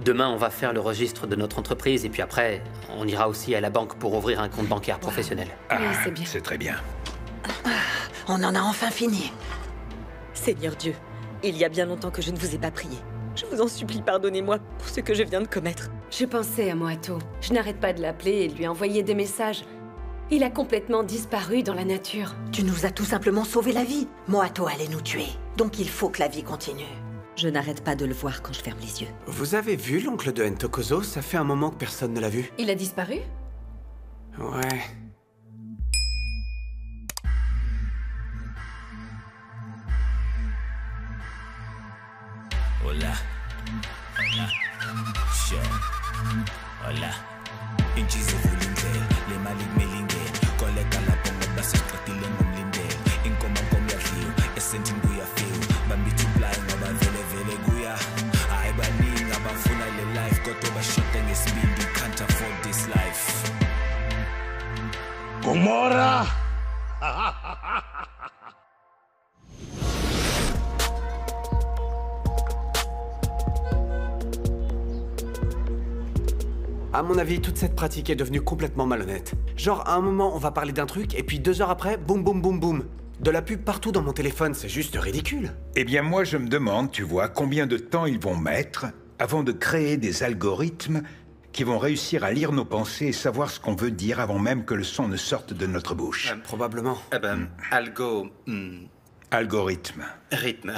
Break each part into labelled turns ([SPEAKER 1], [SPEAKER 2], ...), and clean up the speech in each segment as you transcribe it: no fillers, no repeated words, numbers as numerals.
[SPEAKER 1] Demain, on va faire le registre de notre entreprise et puis après, on ira aussi à la banque pour ouvrir un compte bancaire professionnel.
[SPEAKER 2] Oui, c'est bien.
[SPEAKER 3] C'est très bien.
[SPEAKER 4] On en a enfin fini.
[SPEAKER 5] Seigneur Dieu, il y a bien longtemps que je ne vous ai pas prié. Je vous en supplie, pardonnez-moi pour ce que je viens de commettre.
[SPEAKER 2] Je pensais à Moato. Je n'arrête pas de l'appeler et de lui envoyer des messages. Il a complètement disparu dans la nature.
[SPEAKER 4] Tu nous as tout simplement sauvé la vie. Moato allait nous tuer. Donc il faut que la vie continue.
[SPEAKER 5] Je n'arrête pas de le voir quand je ferme les yeux.
[SPEAKER 6] Vous avez vu l'oncle de Ntokozo? Ça fait un moment que personne ne l'a vu.
[SPEAKER 2] Il a disparu?
[SPEAKER 6] Ouais.
[SPEAKER 7] Hola. Hola. Sure. Hola. Inchizi vulindlela, le mali kumele koleka lapho ngoba sesiqedile ngomlindelo. Inkoma nkomo yadliwa, esentini kuyafika. Bambithi ublind ngoba vele kuya. Hayi baningi abafuna le life kodwa bashoda ngesibindi, can't afford this life.
[SPEAKER 3] Gomorra!
[SPEAKER 6] À mon avis, toute cette pratique est devenue complètement malhonnête. Genre, à un moment, on va parler d'un truc, et puis 2 heures après, boum boum boum boum. De la pub partout dans mon téléphone, c'est juste ridicule.
[SPEAKER 3] Eh bien, moi, je me demande, tu vois, combien de temps ils vont mettre avant de créer des algorithmes qui vont réussir à lire nos pensées et savoir ce qu'on veut dire avant même que le son ne sorte de notre bouche.
[SPEAKER 6] Probablement.
[SPEAKER 3] Algorithme.
[SPEAKER 8] Rythme,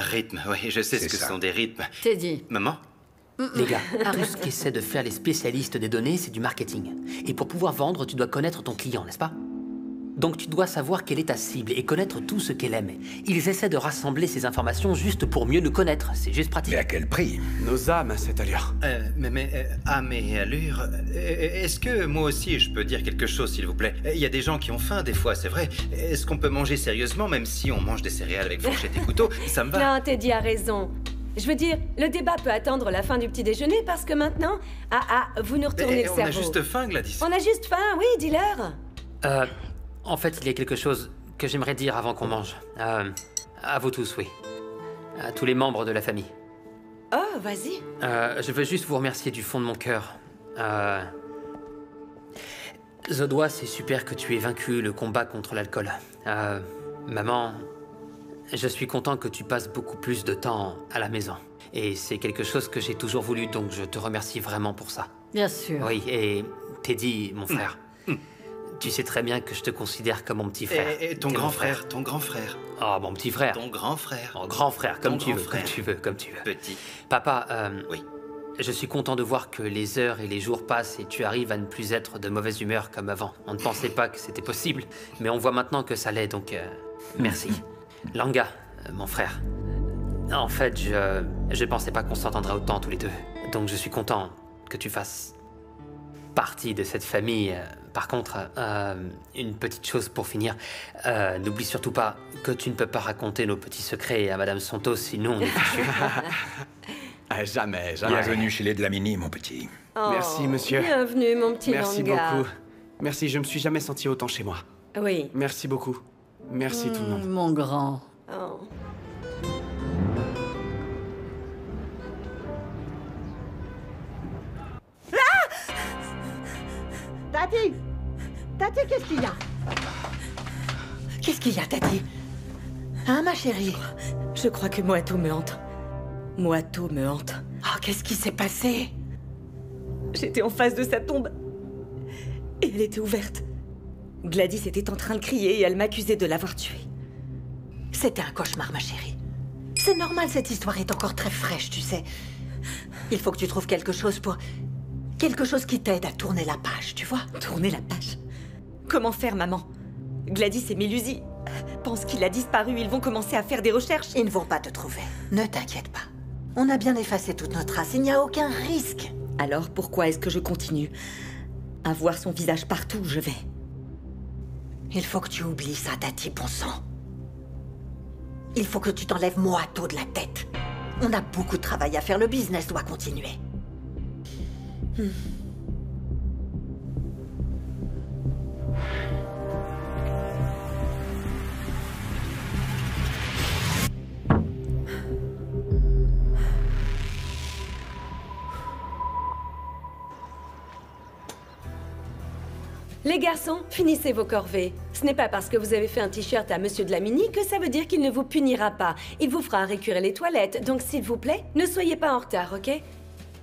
[SPEAKER 8] oui, je sais ce que
[SPEAKER 3] ça.
[SPEAKER 8] sont des rythmes.
[SPEAKER 2] Teddy.
[SPEAKER 8] Maman?
[SPEAKER 1] Les gars, tout ce qu'essaient de faire les spécialistes des données, c'est du marketing. Et pour pouvoir vendre, tu dois connaître ton client, n'est-ce pas? Donc tu dois savoir quelle est ta cible et connaître tout ce qu'elle aime. Ils essaient de rassembler ces informations juste pour mieux nous connaître, c'est juste pratique.
[SPEAKER 3] Mais à quel prix?
[SPEAKER 6] Nos âmes à cette allure.
[SPEAKER 8] Âme et allure, est-ce que moi aussi je peux dire quelque chose, s'il vous plaît? Il y a des gens qui ont faim, des fois, c'est vrai. Est-ce qu'on peut manger sérieusement, même si on mange des céréales avec fourchette et couteau? Ça me va.
[SPEAKER 2] Non, Teddy a raison. Je veux dire, le débat peut attendre la fin du petit déjeuner parce que maintenant... vous nous retournez le cerveau.
[SPEAKER 8] On a juste faim, Gladys.
[SPEAKER 2] On a juste faim, oui, dis-leur.
[SPEAKER 1] En fait, il y a quelque chose que j'aimerais dire avant qu'on mange. À vous tous, oui. À tous les membres de la famille.
[SPEAKER 2] Oh, vas-y.
[SPEAKER 1] Je veux juste vous remercier du fond de mon cœur. Zodwa, c'est super que tu aies vaincu le combat contre l'alcool. Maman, je suis content que tu passes beaucoup plus de temps à la maison. Et c'est quelque chose que j'ai toujours voulu, donc je te remercie vraiment pour ça.
[SPEAKER 2] Bien sûr.
[SPEAKER 1] Oui, et Teddy, mon frère. Tu sais très bien que je te considère comme mon petit frère.
[SPEAKER 8] Et ton grand frère, ton grand frère.
[SPEAKER 1] Oh, mon petit frère.
[SPEAKER 8] Ton grand frère.
[SPEAKER 1] Oh, grand frère, comme
[SPEAKER 8] Ton
[SPEAKER 1] tu
[SPEAKER 8] grand
[SPEAKER 1] veux,
[SPEAKER 8] frère.
[SPEAKER 1] comme tu veux, comme tu veux.
[SPEAKER 8] Petit.
[SPEAKER 1] Papa,
[SPEAKER 8] Oui.
[SPEAKER 1] je suis content de voir que les heures et les jours passent et tu arrives à ne plus être de mauvaise humeur comme avant. On ne pensait pas que c'était possible, mais on voit maintenant que ça l'est, donc merci. Langa, mon frère. En fait, je pensais pas qu'on s'entendrait autant tous les deux. Donc je suis content que tu fasses partie de cette famille. Par contre, une petite chose pour finir. N'oublie surtout pas que tu ne peux pas raconter nos petits secrets à Madame Santos, sinon on est fichus.
[SPEAKER 6] Jamais, jamais.
[SPEAKER 3] Bienvenue chez les Dlamini, mon petit.
[SPEAKER 2] Oh,
[SPEAKER 6] Merci, monsieur.
[SPEAKER 2] Bienvenue, mon petit
[SPEAKER 6] Merci
[SPEAKER 2] Langa.
[SPEAKER 6] beaucoup. Merci, je me suis jamais senti autant chez moi.
[SPEAKER 2] Oui.
[SPEAKER 6] Merci beaucoup. Merci tout le monde.
[SPEAKER 2] Mon grand. Oh.
[SPEAKER 4] Tati! Tati, qu'est-ce qu'il y a? Qu'est-ce qu'il y a, Tati? Hein, ma chérie?
[SPEAKER 5] Je crois que Moato me hante. Moato me hante.
[SPEAKER 4] Oh, qu'est-ce qui s'est passé?
[SPEAKER 5] J'étais en face de sa tombe. Et elle était ouverte. Gladys était en train de crier et elle m'accusait de l'avoir tuée.
[SPEAKER 4] C'était un cauchemar, ma chérie. C'est normal, cette histoire est encore très fraîche, tu sais. Il faut que tu trouves quelque chose pour... Quelque chose qui t'aide à tourner la page, tu vois?
[SPEAKER 5] Tourner la page. Comment faire, maman? Gladys et Milusi pensent qu'il a disparu. Ils vont commencer à faire des recherches.
[SPEAKER 4] Ils ne vont pas te trouver. Ne t'inquiète pas. On a bien effacé toute notre trace. Il n'y a aucun risque.
[SPEAKER 5] Alors pourquoi est-ce que je continue à voir son visage partout où je vais?
[SPEAKER 4] Il faut que tu oublies ça, Tati, bon sang. Il faut que tu t'enlèves Moato de la tête. On a beaucoup de travail à faire. Le business doit continuer.
[SPEAKER 2] Les garçons, finissez vos corvées. Ce n'est pas parce que vous avez fait un t-shirt à Monsieur Dlamini que ça veut dire qu'il ne vous punira pas. Il vous fera récurer les toilettes, donc s'il vous plaît, ne soyez pas en retard, ok?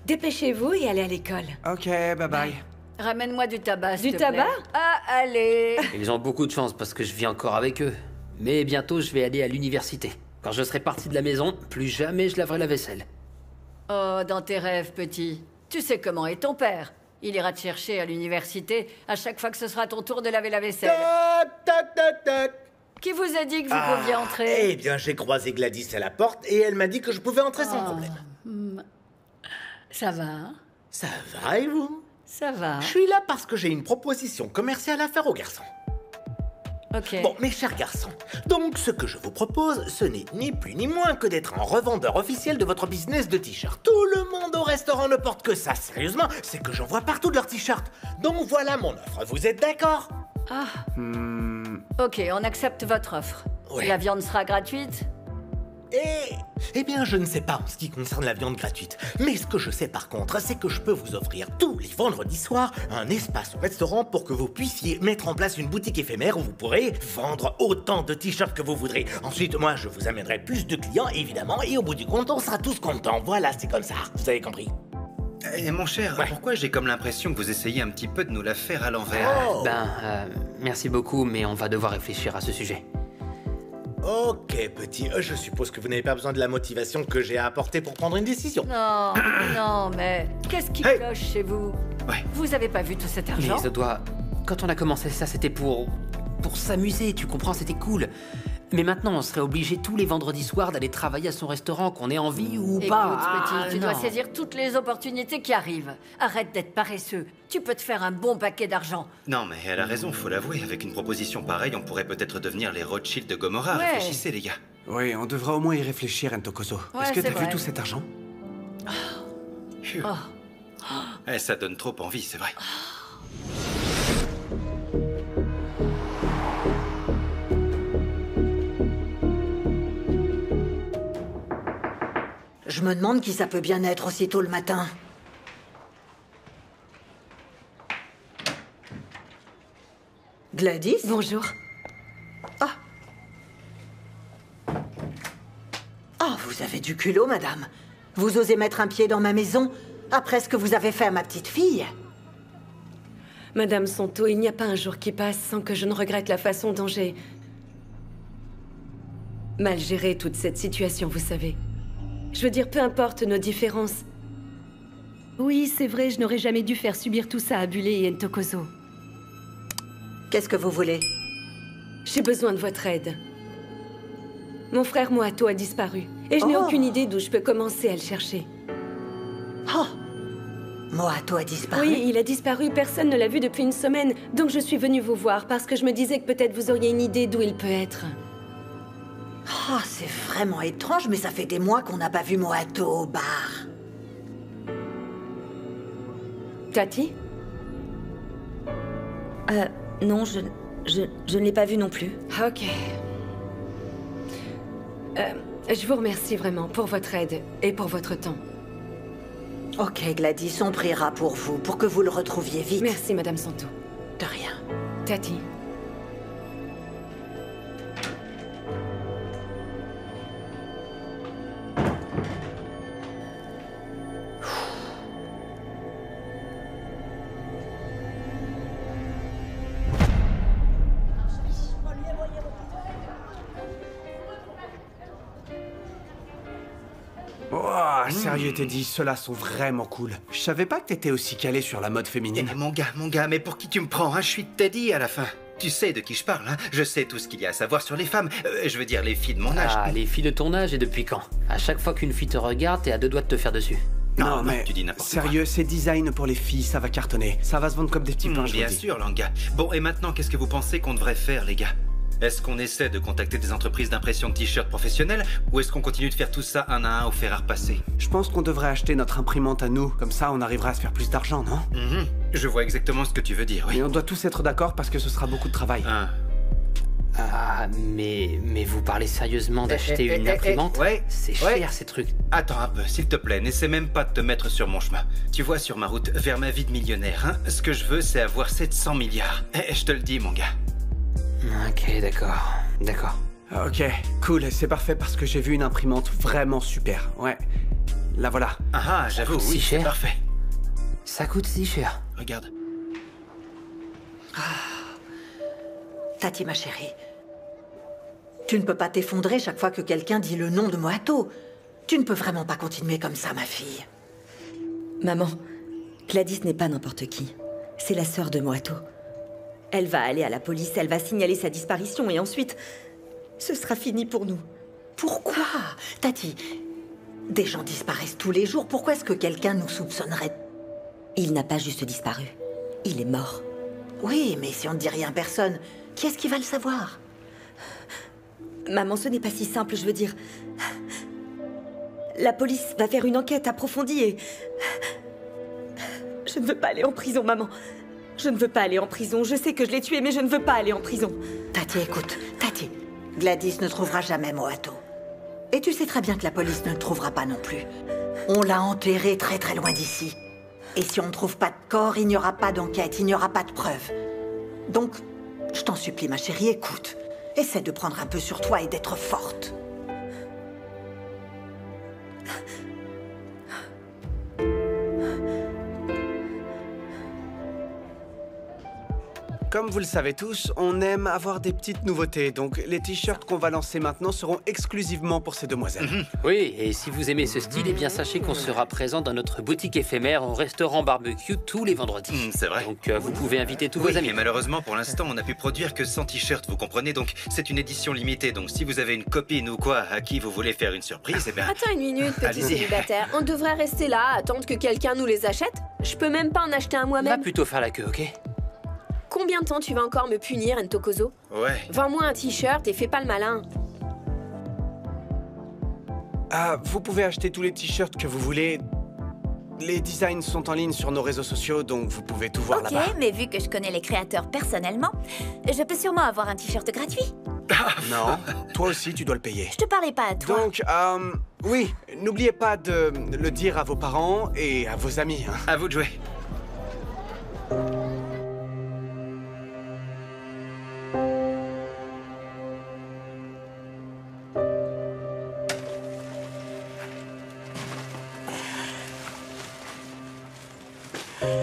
[SPEAKER 2] Dépêchez-vous et allez à l'école.
[SPEAKER 6] Ok, bye bye.
[SPEAKER 9] Ramène-moi du tabac,
[SPEAKER 2] Du
[SPEAKER 9] s'il te plaît.
[SPEAKER 2] tabac?
[SPEAKER 9] Ah, allez.
[SPEAKER 1] Ils ont beaucoup de chance parce que je vis encore avec eux. Mais bientôt, je vais aller à l'université. Quand je serai parti de la maison, plus jamais je laverai la vaisselle.
[SPEAKER 9] Oh, dans tes rêves, petit. Tu sais comment est ton père. Il ira te chercher à l'université à chaque fois que ce sera ton tour de laver la vaisselle.
[SPEAKER 10] Tac, tac, tac, tac.
[SPEAKER 9] Qui vous a dit que vous pouviez entrer?
[SPEAKER 10] Eh bien, j'ai croisé Gladys à la porte et elle m'a dit que je pouvais entrer sans problème.
[SPEAKER 9] Ça va?
[SPEAKER 10] Ça va et vous?
[SPEAKER 9] Ça va.
[SPEAKER 10] Je suis là parce que j'ai une proposition commerciale à faire aux garçons.
[SPEAKER 9] Ok.
[SPEAKER 10] Bon, mes chers garçons, donc ce que je vous propose, ce n'est ni plus ni moins que d'être un revendeur officiel de votre business de t-shirts. Tout le monde au restaurant ne porte que ça, sérieusement, c'est que j'en vois partout de leurs t-shirts. Donc voilà mon offre, vous êtes d'accord?
[SPEAKER 9] Ok, on accepte votre offre.
[SPEAKER 10] Ouais.
[SPEAKER 9] La viande sera gratuite?
[SPEAKER 10] Eh bien, je ne sais pas en ce qui concerne la viande gratuite. Mais ce que je sais par contre, c'est que je peux vous offrir tous les vendredis soirs un espace au restaurant pour que vous puissiez mettre en place une boutique éphémère où vous pourrez vendre autant de t-shirts que vous voudrez. Ensuite, moi, je vous amènerai plus de clients, évidemment, et au bout du compte, on sera tous contents. Voilà, c'est comme ça. Vous avez compris?
[SPEAKER 8] Et mon cher,
[SPEAKER 10] Ouais.
[SPEAKER 8] pourquoi j'ai comme l'impression que vous essayez un petit peu de nous la faire à l'envers?
[SPEAKER 10] Oh.
[SPEAKER 1] Merci beaucoup, mais on va devoir réfléchir à ce sujet.
[SPEAKER 10] Ok, petit. Je suppose que vous n'avez pas besoin de la motivation que j'ai à apporter pour prendre une décision.
[SPEAKER 9] Non, non, mais qu'est-ce qui
[SPEAKER 10] Hey.
[SPEAKER 9] cloche chez vous?
[SPEAKER 8] Ouais.
[SPEAKER 9] Vous avez pas vu tout cet
[SPEAKER 1] Mais
[SPEAKER 9] argent?
[SPEAKER 1] ça doit... Quand on a commencé ça, c'était pour s'amuser, tu comprends, c'était cool. Mais maintenant, on serait obligé tous les vendredis soirs d'aller travailler à son restaurant, qu'on ait envie ou
[SPEAKER 9] Écoute,
[SPEAKER 1] pas.
[SPEAKER 9] petit, tu dois
[SPEAKER 1] non.
[SPEAKER 9] saisir toutes les opportunités qui arrivent. Arrête d'être paresseux. Tu peux te faire un bon paquet d'argent.
[SPEAKER 8] Non, mais elle a raison, faut l'avouer. Avec une proposition pareille, on pourrait peut-être devenir les Rothschild de Gomorrah.
[SPEAKER 9] Ouais.
[SPEAKER 8] Réfléchissez, les gars.
[SPEAKER 6] Oui, on devrait au moins y réfléchir, Ntokozo.
[SPEAKER 9] Ouais,
[SPEAKER 6] Est-ce que
[SPEAKER 9] c'est
[SPEAKER 6] t'as vu
[SPEAKER 9] vrai.
[SPEAKER 6] tout cet argent?
[SPEAKER 8] Phew. Eh, ça donne trop envie, c'est vrai.
[SPEAKER 4] Je me demande qui ça peut bien être aussitôt le matin. Gladys?
[SPEAKER 2] Bonjour.
[SPEAKER 4] Ah, vous avez du culot, madame. Vous osez mettre un pied dans ma maison après ce que vous avez fait à ma petite fille?
[SPEAKER 2] Madame Sonto, il n'y a pas un jour qui passe sans que je ne regrette la façon dont j'ai mal géré toute cette situation, vous savez. Je veux dire, peu importe nos différences. Oui, c'est vrai, je n'aurais jamais dû faire subir tout ça à Bulé et Ntokozo.
[SPEAKER 4] Qu'est-ce que vous voulez?
[SPEAKER 2] J'ai besoin de votre aide. Mon frère Moato a disparu, et je n'ai
[SPEAKER 4] Oh.
[SPEAKER 2] aucune idée d'où je peux commencer à le chercher.
[SPEAKER 4] Oh! Moato a disparu?
[SPEAKER 2] Oui, il a disparu, personne ne l'a vu depuis une semaine, donc je suis venue vous voir parce que je me disais que peut-être vous auriez une idée d'où il peut être.
[SPEAKER 4] Oh, c'est vraiment étrange, mais ça fait des mois qu'on n'a pas vu Moato au bar.
[SPEAKER 2] Tati?
[SPEAKER 5] Non, je ne l'ai pas vu non plus.
[SPEAKER 2] Ah, ok. Je vous remercie vraiment pour votre aide et pour votre temps.
[SPEAKER 4] Ok, Gladys, on priera pour vous, pour que vous le retrouviez vite.
[SPEAKER 2] Merci, Madame Santo.
[SPEAKER 4] De rien.
[SPEAKER 2] Tati?
[SPEAKER 6] Oh, sérieux, Teddy, ceux-là sont vraiment cool. Je savais pas que t'étais aussi calé sur la mode
[SPEAKER 8] Eh,
[SPEAKER 6] féminine.
[SPEAKER 8] mon gars, mais pour qui tu me prends, hein? Je suis Teddy à la fin. Tu sais de qui je parle, hein? Je sais tout ce qu'il y a à savoir sur les femmes. Je veux dire, les filles de mon âge.
[SPEAKER 1] Ah, les filles de ton âge et depuis quand? À chaque fois qu'une fille te regarde, t'es à 2 doigts de te faire dessus.
[SPEAKER 8] Non, tu dis n'importe quoi.
[SPEAKER 6] sérieux, c'est design pour les filles, ça va cartonner. Ça va se vendre comme des petits pains, je vous
[SPEAKER 8] Bien
[SPEAKER 6] le dis.
[SPEAKER 8] sûr, Langa. Bon, et maintenant, qu'est-ce que vous pensez qu'on devrait faire, les gars? Est-ce qu'on essaie de contacter des entreprises d'impression de t-shirts professionnelles ou est-ce qu'on continue de faire tout ça un à un au fer à repasser?
[SPEAKER 6] Je pense qu'on devrait acheter notre imprimante à nous, comme ça on arrivera à se faire plus d'argent, non?
[SPEAKER 8] Je vois exactement ce que tu veux dire, oui.
[SPEAKER 6] Et on doit tous être d'accord parce que ce sera beaucoup de travail.
[SPEAKER 1] Ah, mais vous parlez sérieusement d'acheter une imprimante?
[SPEAKER 8] Ouais.
[SPEAKER 1] C'est cher ces trucs.
[SPEAKER 8] Attends un peu, s'il te plaît, n'essaie même pas de te mettre sur mon chemin. Tu vois, sur ma route vers ma vie de millionnaire, hein, ce que je veux, c'est avoir 700 milliards. Je te le dis, mon gars.
[SPEAKER 1] Ok, d'accord. D'accord.
[SPEAKER 6] Ok, cool, c'est parfait parce que j'ai vu une imprimante vraiment super. Ouais, la voilà.
[SPEAKER 8] Ah, j'avoue,
[SPEAKER 1] coûte si
[SPEAKER 8] oui, c'est
[SPEAKER 1] cher.
[SPEAKER 8] parfait.
[SPEAKER 1] Ça coûte si cher.
[SPEAKER 8] Regarde.
[SPEAKER 4] Tati, ma chérie, tu ne peux pas t'effondrer chaque fois que quelqu'un dit le nom de Moato. Tu ne peux vraiment pas continuer comme ça, ma fille.
[SPEAKER 5] Maman, Gladys n'est pas n'importe qui. C'est la sœur de Moato. Elle va aller à la police, elle va signaler sa disparition et ensuite, ce sera fini pour nous.
[SPEAKER 4] Pourquoi? Tati, des gens disparaissent tous les jours. Pourquoi est-ce que quelqu'un nous soupçonnerait?
[SPEAKER 5] Il n'a pas juste disparu. Il est mort.
[SPEAKER 4] Oui, mais si on ne dit rien à personne, qui est-ce qui va le savoir?
[SPEAKER 5] Maman, ce n'est pas si simple, je veux dire. La police va faire une enquête approfondie et... Je ne veux pas aller en prison, maman. Je ne veux pas aller en prison. Je sais que je l'ai tué, mais je ne veux pas aller en prison.
[SPEAKER 4] Tati, écoute, Tati, Gladys ne trouvera jamais Moato. Et tu sais très bien que la police ne le trouvera pas non plus. On l'a enterré très très loin d'ici. Et si on ne trouve pas de corps, il n'y aura pas d'enquête, il n'y aura pas de preuves. Donc, je t'en supplie, ma chérie, écoute. Essaie de prendre un peu sur toi et d'être forte.
[SPEAKER 6] Comme vous le savez tous, on aime avoir des petites nouveautés, donc les t-shirts qu'on va lancer maintenant seront exclusivement pour ces demoiselles.
[SPEAKER 1] Oui, et si vous aimez ce style, eh bien sachez qu'on sera présent dans notre boutique éphémère au restaurant barbecue tous les vendredis.
[SPEAKER 8] C'est vrai.
[SPEAKER 1] Donc vous pouvez inviter tous
[SPEAKER 8] Oui,
[SPEAKER 1] vos amis.
[SPEAKER 8] mais malheureusement, pour l'instant, on n'a pu produire que 100 t-shirts, vous comprenez? Donc, c'est une édition limitée. Donc, si vous avez une copine ou quoi à qui vous voulez faire une surprise, eh bien...
[SPEAKER 11] Attends une minute, petit
[SPEAKER 8] Allez-y.
[SPEAKER 11] célibataire. On devrait rester là, attendre que quelqu'un nous les achète? Je peux même pas en acheter un
[SPEAKER 1] Va
[SPEAKER 11] moi-même.
[SPEAKER 1] plutôt faire la queue, ok?
[SPEAKER 11] Combien de temps tu vas encore me punir, Ntokozo?
[SPEAKER 8] Ouais.
[SPEAKER 11] Vends-moi un t-shirt et fais pas le malin.
[SPEAKER 6] Ah, vous pouvez acheter tous les t-shirts que vous voulez. Les designs sont en ligne sur nos réseaux sociaux, donc vous pouvez tout voir
[SPEAKER 12] Ok,
[SPEAKER 6] là-bas.
[SPEAKER 12] mais vu que je connais les créateurs personnellement, je peux sûrement avoir un t-shirt gratuit.
[SPEAKER 6] Non, toi aussi tu dois le payer.
[SPEAKER 12] Je te parlais pas à toi.
[SPEAKER 6] Donc, oui, n'oubliez pas de le dire à vos parents et à vos amis. Hein.
[SPEAKER 8] À vous de jouer.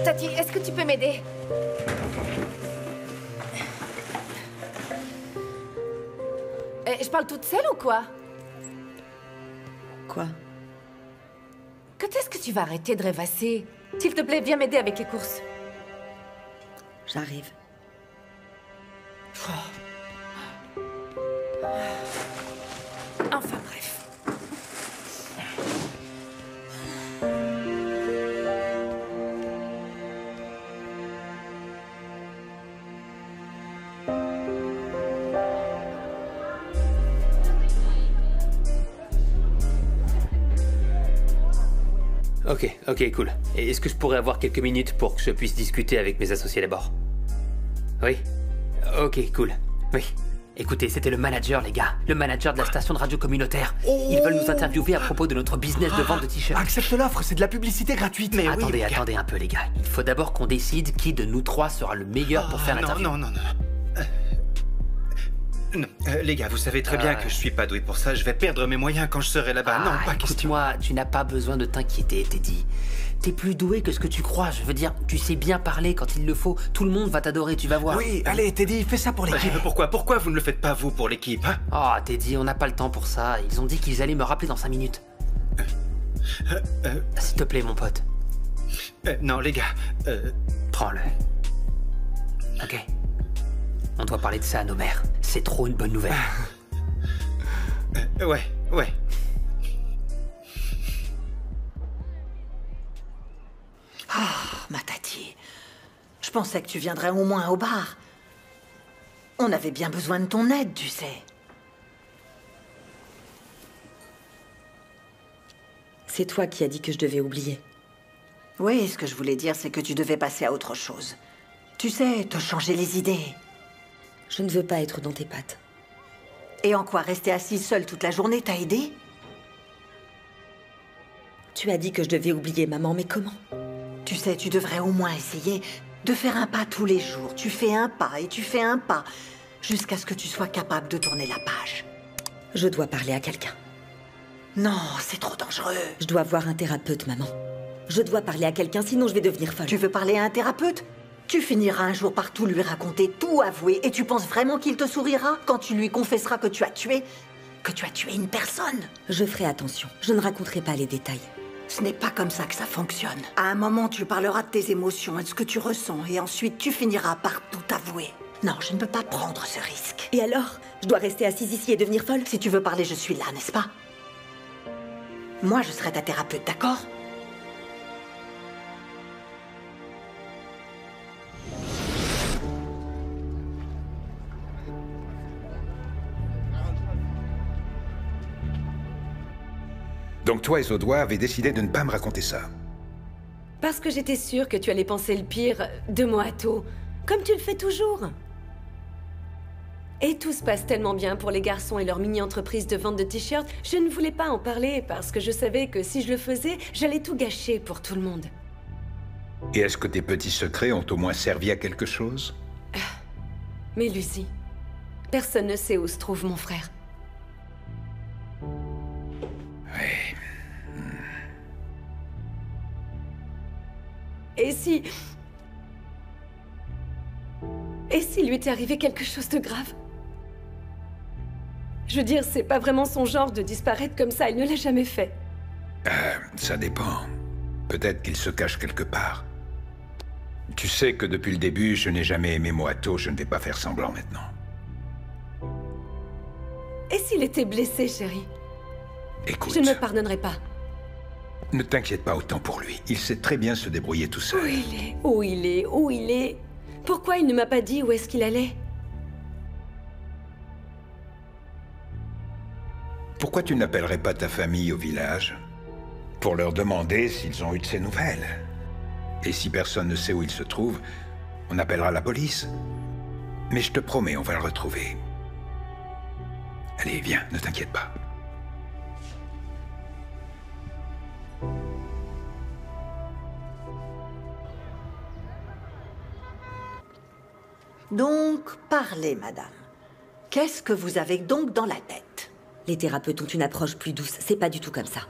[SPEAKER 11] Tati, est-ce que tu peux m'aider? Je parle toute seule ou quoi?
[SPEAKER 5] Quoi?
[SPEAKER 11] Quand est-ce que tu vas arrêter de rêvasser? S'il te plaît, viens m'aider avec les courses.
[SPEAKER 5] J'arrive.
[SPEAKER 11] Enfin bref.
[SPEAKER 1] Ok, cool. Et est-ce que je pourrais avoir quelques minutes pour que je puisse discuter avec mes associés d'abord? Oui? Ok, cool. Oui. Écoutez, c'était le manager, les gars. Le manager de la station de radio communautaire. Ils veulent nous interviewer à propos de notre business de vente de t-shirts.
[SPEAKER 6] Accepte l'offre, c'est de la publicité gratuite.
[SPEAKER 8] Mais
[SPEAKER 1] Attendez,
[SPEAKER 8] oui,
[SPEAKER 1] attendez un peu, les gars. Il faut d'abord qu'on décide qui de nous trois sera le meilleur pour faire l'interview.
[SPEAKER 8] Non. Non, les gars, vous savez très bien que je suis pas doué pour ça. Je vais perdre mes moyens quand je serai là-bas. Non, pas question.
[SPEAKER 1] Écoute-moi, tu n'as pas besoin de t'inquiéter, Teddy. T'es plus doué que ce que tu crois. Je veux dire, tu sais bien parler quand il le faut. Tout le monde va t'adorer, tu vas voir.
[SPEAKER 6] Oui, allez, Teddy, fais ça pour l'équipe.
[SPEAKER 8] Pourquoi vous ne le faites pas, vous, pour l'équipe, hein?
[SPEAKER 1] Oh, Teddy, on n'a pas le temps pour ça. Ils ont dit qu'ils allaient me rappeler dans 5 minutes. S'il te plaît, mon pote.
[SPEAKER 8] Non, les gars,
[SPEAKER 1] Prends-le. Ok. On doit parler de ça à nos mères. C'est trop une bonne nouvelle.
[SPEAKER 8] ouais.
[SPEAKER 4] Ma Tati, je pensais que tu viendrais au moins au bar. On avait bien besoin de ton aide, tu sais.
[SPEAKER 5] C'est toi qui as dit que je devais oublier.
[SPEAKER 4] Oui, ce que je voulais dire, c'est que tu devais passer à autre chose. Tu sais, te changer les idées.
[SPEAKER 5] Je ne veux pas être dans tes pattes.
[SPEAKER 4] Et en quoi rester assise seule toute la journée t'a aidé?
[SPEAKER 5] Tu as dit que je devais oublier maman, mais comment?
[SPEAKER 4] Tu sais, tu devrais au moins essayer de faire un pas tous les jours. Tu fais un pas et tu fais un pas, jusqu'à ce que tu sois capable de tourner la page.
[SPEAKER 5] Je dois parler à quelqu'un.
[SPEAKER 4] Non, c'est trop dangereux.
[SPEAKER 5] Je dois voir un thérapeute, maman. Je dois parler à quelqu'un, sinon je vais devenir folle.
[SPEAKER 4] Tu veux parler à un thérapeute? Tu finiras un jour par tout lui raconter, tout avouer, et tu penses vraiment qu'il te sourira quand tu lui confesseras que tu as tué une personne?
[SPEAKER 5] Je ferai attention. Je ne raconterai pas les détails.
[SPEAKER 4] Ce n'est pas comme ça que ça fonctionne. À un moment, tu parleras de tes émotions et de ce que tu ressens, et ensuite tu finiras par tout avouer. Non, je ne peux pas prendre ce risque.
[SPEAKER 5] Et alors? Je dois rester assise ici et devenir folle?
[SPEAKER 4] Si tu veux parler, je suis là, n'est-ce pas? Moi, je serai ta thérapeute, d'accord?
[SPEAKER 3] Donc toi et Zodois avez décidé de ne pas me raconter ça.
[SPEAKER 2] Parce que j'étais sûre que tu allais penser le pire de Moato, comme tu le fais toujours. Et tout se passe tellement bien pour les garçons et leur mini-entreprise de vente de t-shirts, je ne voulais pas en parler parce que je savais que si je le faisais, j'allais tout gâcher pour tout le monde.
[SPEAKER 3] Et est-ce que tes petits secrets ont au moins servi à quelque chose?
[SPEAKER 2] Mais Lucie, personne ne sait où se trouve mon frère. Et si lui était arrivé quelque chose de grave? Je veux dire, c'est pas vraiment son genre de disparaître comme ça, il ne l'a jamais fait.
[SPEAKER 3] Ça dépend. Peut-être qu'il se cache quelque part. Tu sais que depuis le début, je n'ai jamais aimé Moato, je ne vais pas faire semblant maintenant.
[SPEAKER 2] Et s'il était blessé, chérie?
[SPEAKER 3] Écoute...
[SPEAKER 2] Je ne me pardonnerai pas.
[SPEAKER 3] Ne t'inquiète pas autant pour lui. Il sait très bien se débrouiller tout seul.
[SPEAKER 2] Où il est? Pourquoi il ne m'a pas dit où est-ce qu'il allait?
[SPEAKER 3] Pourquoi tu n'appellerais pas ta famille au village? Pour leur demander s'ils ont eu de ses nouvelles. Et si personne ne sait où il se trouve, on appellera la police. Mais je te promets, on va le retrouver. Allez, viens, ne t'inquiète pas.
[SPEAKER 4] Donc, parlez, madame. Qu'est-ce que vous avez donc dans la tête?
[SPEAKER 5] Les thérapeutes ont une approche plus douce, c'est pas du tout comme ça.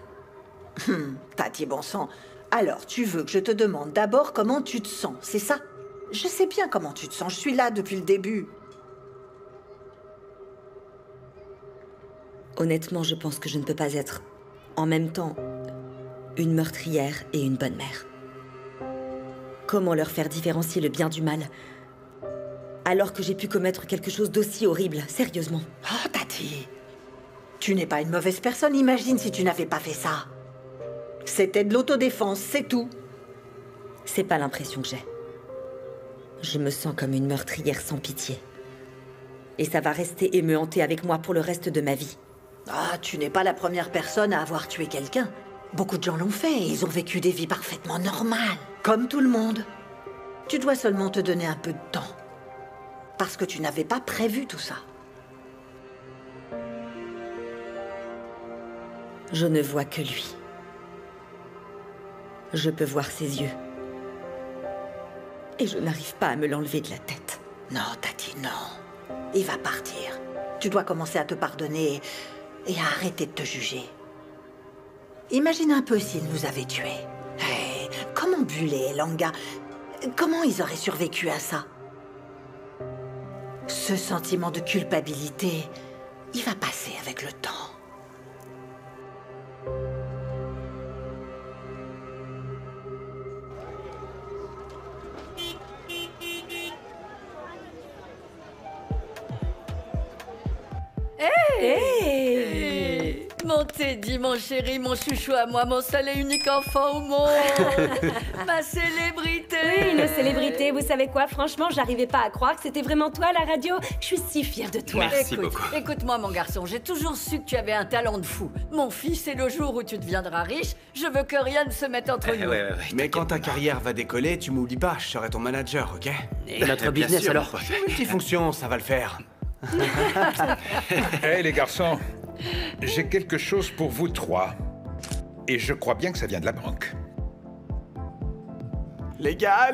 [SPEAKER 4] Tati, bon sang. Alors, tu veux que je te demande d'abord comment tu te sens, c'est ça? Je sais bien comment tu te sens, je suis là depuis le début.
[SPEAKER 5] Honnêtement, je pense que je ne peux pas être, en même temps, une meurtrière et une bonne mère. Comment leur faire différencier le bien du mal, alors que j'ai pu commettre quelque chose d'aussi horrible, sérieusement?
[SPEAKER 4] Oh, Tati, tu n'es pas une mauvaise personne, imagine si tu n'avais pas fait ça. C'était de l'autodéfense, c'est tout.
[SPEAKER 5] C'est pas l'impression que j'ai. Je me sens comme une meurtrière sans pitié. Et ça va rester et me hanter avec moi pour le reste de ma vie.
[SPEAKER 4] Ah, tu n'es pas la première personne à avoir tué quelqu'un. Beaucoup de gens l'ont fait et ils ont vécu des vies parfaitement normales, comme tout le monde. Tu dois seulement te donner un peu de temps. Parce que tu n'avais pas prévu tout ça.
[SPEAKER 5] Je ne vois que lui. Je peux voir ses yeux. Et je n'arrive pas à me l'enlever de la tête.
[SPEAKER 4] Non, Tati, non. Il va partir. Tu dois commencer à te pardonner et à arrêter de te juger. Imagine un peu s'il nous avait tués. Hey, comment Bulle et Langa, comment ils auraient survécu à ça? Ce sentiment de culpabilité, il va passer avec le temps.
[SPEAKER 9] Hey, mon Mon Teddy, mon chéri, mon chouchou à moi, mon seul et unique enfant au monde. Ma célébrité.
[SPEAKER 2] Oui, une célébrité. Vous savez quoi? Franchement, j'arrivais pas à croire que c'était vraiment toi à la radio. Je suis si fière de toi.
[SPEAKER 8] Merci beaucoup.
[SPEAKER 9] Écoute-moi, mon garçon, j'ai toujours su que tu avais un talent de fou. Mon fils, et le jour où tu deviendras riche, je veux que rien ne se mette entre nous.
[SPEAKER 8] Ouais,
[SPEAKER 6] Mais quand ta carrière va décoller, tu m'oublies pas, je serai ton manager, ok?
[SPEAKER 1] Et notre
[SPEAKER 8] Bien
[SPEAKER 1] business
[SPEAKER 8] sûr,
[SPEAKER 1] alors?
[SPEAKER 8] mon pote.
[SPEAKER 6] Multifonction, ça va le faire.
[SPEAKER 3] Hé les garçons, j'ai quelque chose pour vous trois. Et je crois bien que ça vient de la banque.
[SPEAKER 6] Les gars!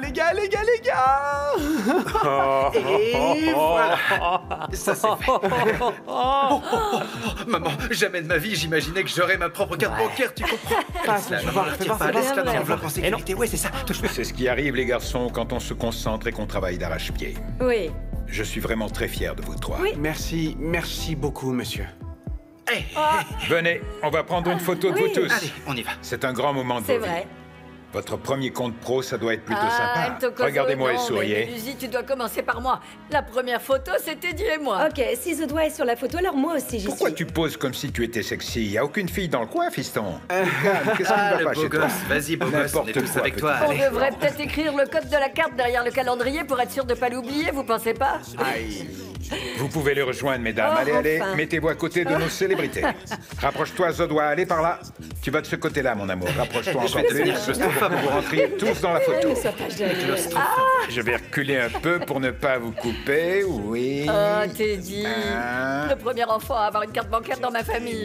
[SPEAKER 8] Et voilà. Ça c'est fait. Maman, jamais de ma vie j'imaginais que j'aurais ma propre carte bancaire, tu comprends? Laisse-la, maman, la tire pas, laisse-la dans l'enveloppe en sécurité. Ouais, c'est ça. Touche-moi.
[SPEAKER 3] C'est ce qui arrive les garçons quand on se concentre et qu'on travaille d'arrache-pied.
[SPEAKER 2] Oui.
[SPEAKER 3] Je suis vraiment très fier de vous trois.
[SPEAKER 6] Merci beaucoup, monsieur.
[SPEAKER 8] Hey,
[SPEAKER 3] Venez, on va prendre une photo de vous tous.
[SPEAKER 8] allez, on y va.
[SPEAKER 3] C'est un grand moment de
[SPEAKER 2] C'est
[SPEAKER 3] vos vies.
[SPEAKER 2] vrai.
[SPEAKER 3] Votre premier compte pro, ça doit être plutôt
[SPEAKER 9] Ah,
[SPEAKER 3] sympa.
[SPEAKER 9] Tokozo,
[SPEAKER 3] Regardez-moi et
[SPEAKER 9] non,
[SPEAKER 3] souriez.
[SPEAKER 9] Mais Luzi, tu dois commencer par moi. La première photo, c'est Teddy et moi.
[SPEAKER 2] Ok, si The doigt est sur la photo, alors moi aussi j'y
[SPEAKER 3] Pourquoi
[SPEAKER 2] suis.
[SPEAKER 3] tu poses comme si tu étais sexy? Y a aucune fille dans le coin, fiston. Calme, qu'est-ce qui
[SPEAKER 8] Ah,
[SPEAKER 3] ne va
[SPEAKER 8] le
[SPEAKER 3] pas
[SPEAKER 8] beau
[SPEAKER 3] chez toi?
[SPEAKER 8] gosse. Vas-y, beau gosse, on est
[SPEAKER 3] N'importe
[SPEAKER 8] tous
[SPEAKER 3] quoi,
[SPEAKER 8] avec toi.
[SPEAKER 3] petit.
[SPEAKER 9] On
[SPEAKER 8] Allez.
[SPEAKER 9] devrait peut-être écrire le code de la carte derrière le calendrier pour être sûr de pas l'oublier, vous pensez pas?
[SPEAKER 6] Aïe.
[SPEAKER 3] Vous pouvez les rejoindre, mesdames.
[SPEAKER 2] Oh,
[SPEAKER 3] allez, allez,
[SPEAKER 2] enfin.
[SPEAKER 3] mettez-vous à côté de nos célébrités. Rapproche-toi, Zodois, allez par là. Tu vas de ce côté-là, mon amour. Rapproche-toi encore
[SPEAKER 8] vais devenir
[SPEAKER 3] plus.
[SPEAKER 8] claustrophobe.
[SPEAKER 3] Vous rentrez tous dans la photo.
[SPEAKER 2] Ne sois pas gêné.
[SPEAKER 3] Je vais reculer un peu pour ne pas vous couper, oui.
[SPEAKER 9] Oh, Teddy,
[SPEAKER 3] Ah.
[SPEAKER 9] le premier enfant à avoir une carte bancaire dans ma famille.